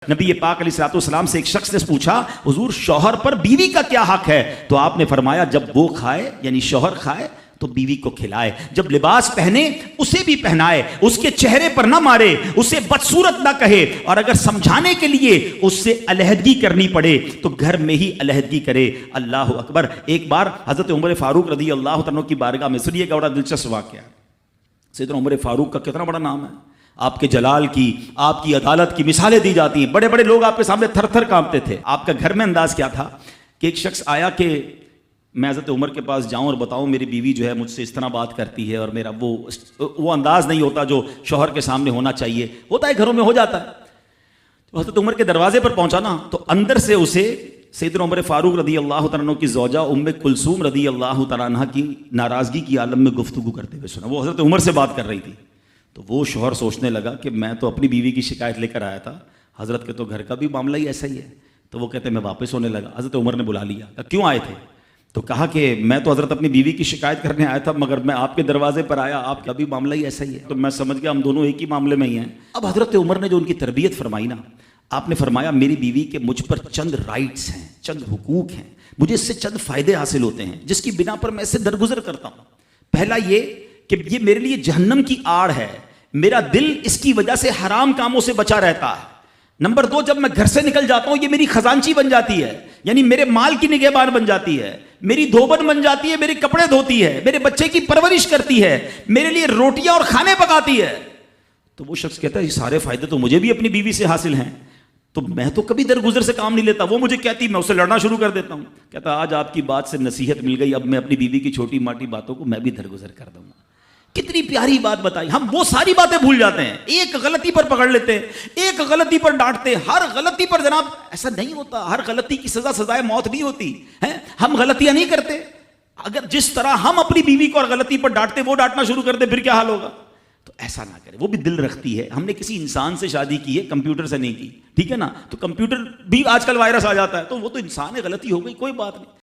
نبی پاک علیہ السلام سے ایک شخص نے پوچھا حضور شوہر پر بیوی کا کیا حق ہے؟ تو آپ نے فرمایا جب وہ کھائے یعنی شوہر کھائے تو بیوی کو کھلائے، جب لباس پہنے اسے بھی پہنائے، اس کے چہرے پر نہ مارے، اسے بدصورت نہ کہے، اور اگر سمجھانے کے لیے اس سے علیحدگی کرنی پڑے تو گھر میں ہی علیحدگی کرے۔ اللہ اکبر۔ ایک بار حضرت عمر فاروق رضی اللہ تعالیٰ کی بارگاہ میں، سنیے گا بڑا دلچسپ واقعہ۔ سیدنا عمر فاروق کا کتنا بڑا نام ہے، آپ کے جلال کی، آپ کی عدالت کی مثالیں دی جاتی ہیں، بڑے بڑے لوگ آپ کے سامنے تھر تھر کانپتے تھے۔ آپ کا گھر میں انداز کیا تھا کہ ایک شخص آیا کہ میں حضرت عمر کے پاس جاؤں اور بتاؤں میری بیوی جو ہے مجھ سے اس طرح بات کرتی ہے، اور میرا وہ انداز نہیں ہوتا جو شوہر کے سامنے ہونا چاہیے، ہوتا ہے گھروں میں ہو جاتا ہے۔ تو حضرت عمر کے دروازے پر پہنچا نا تو اندر سے اسے سیدنا عمر فاروق رضی اللہ تعالیٰ عنہ کی زوجہ ام کلثوم رضی اللہ تعالیٰ عنہ کی ناراضگی کی عالم میں گفتگو کرتے ہوئے سنا۔ وہ حضرت عمر سے بات کر رہی تھی، تو وہ شوہر سوچنے لگا کہ میں تو اپنی بیوی کی شکایت لے کر آیا تھا، حضرت کے تو گھر کا بھی معاملہ ہی ایسا ہی ہے۔ تو وہ کہتے میں واپس ہونے لگا، حضرت عمر نے بلا لیا، کہا کیوں آئے تھے؟ تو کہا کہ میں تو حضرت اپنی بیوی کی شکایت کرنے آیا تھا، مگر میں آپ کے دروازے پر آیا، آپ کا بھی معاملہ ہی ایسا ہی ہے، تو میں سمجھ گیا ہم دونوں ایک ہی معاملے میں ہی ہیں۔ اب حضرت عمر نے جو ان کی تربیت فرمائی نا، آپ نے فرمایا میری بیوی کے مجھ پر چند رائٹس ہیں، چند حقوق ہیں، مجھے اس سے چند فائدے حاصل ہوتے ہیں جس کی بنا پر میں اس سے درگزر کرتا ہوں۔ پہلا یہ کہ یہ میرے لیے جہنم کی آڑ ہے، میرا دل اس کی وجہ سے حرام کاموں سے بچا رہتا ہے۔ نمبر دو، جب میں گھر سے نکل جاتا ہوں یہ میری خزانچی بن جاتی ہے، یعنی میرے مال کی نگہبان بن جاتی ہے، میری دھوبن بن جاتی ہے، میرے کپڑے دھوتی ہے، میرے بچے کی پرورش کرتی ہے، میرے لیے روٹیاں اور کھانے پکاتی ہے۔ تو وہ شخص کہتا ہے یہ سارے فائدے تو مجھے بھی اپنی بیوی سے حاصل ہیں، تو میں تو کبھی درگزر سے کام نہیں لیتا، وہ مجھے کہتی میں اسے لڑنا شروع کر دیتا ہوں۔ کہتا آج آپ کی بات سے نصیحت مل گئی، اب میں اپنی بیوی کی چھوٹی موٹی باتوں کو میں بھی درگزر کر دوں گا۔ کتنی پیاری بات بتائی، ہم وہ ساری باتیں بھول جاتے ہیں، ایک غلطی پر پکڑ لیتے ہیں، ایک غلطی پر ڈانٹتے ہیں، ہر غلطی پر جناب ایسا نہیں ہوتا، ہر غلطی کی سزا سزائے موت نہیں ہوتی ہے، ہم غلطیاں نہیں کرتے۔ اگر جس طرح ہم اپنی بیوی کو اور غلطی پر ڈانٹتے وہ ڈانٹنا شروع کر دے پھر کیا حال ہوگا؟ تو ایسا نہ کرے، وہ بھی دل رکھتی ہے، ہم نے کسی انسان سے شادی کی ہے، کمپیوٹر سے نہیں کی، ٹھیک ہے نا؟ تو کمپیوٹر بھی آج کل وائرس آ جاتا ہے، تو وہ تو انسان ہے، غلطی ہو گئی کوئی بات نہیں۔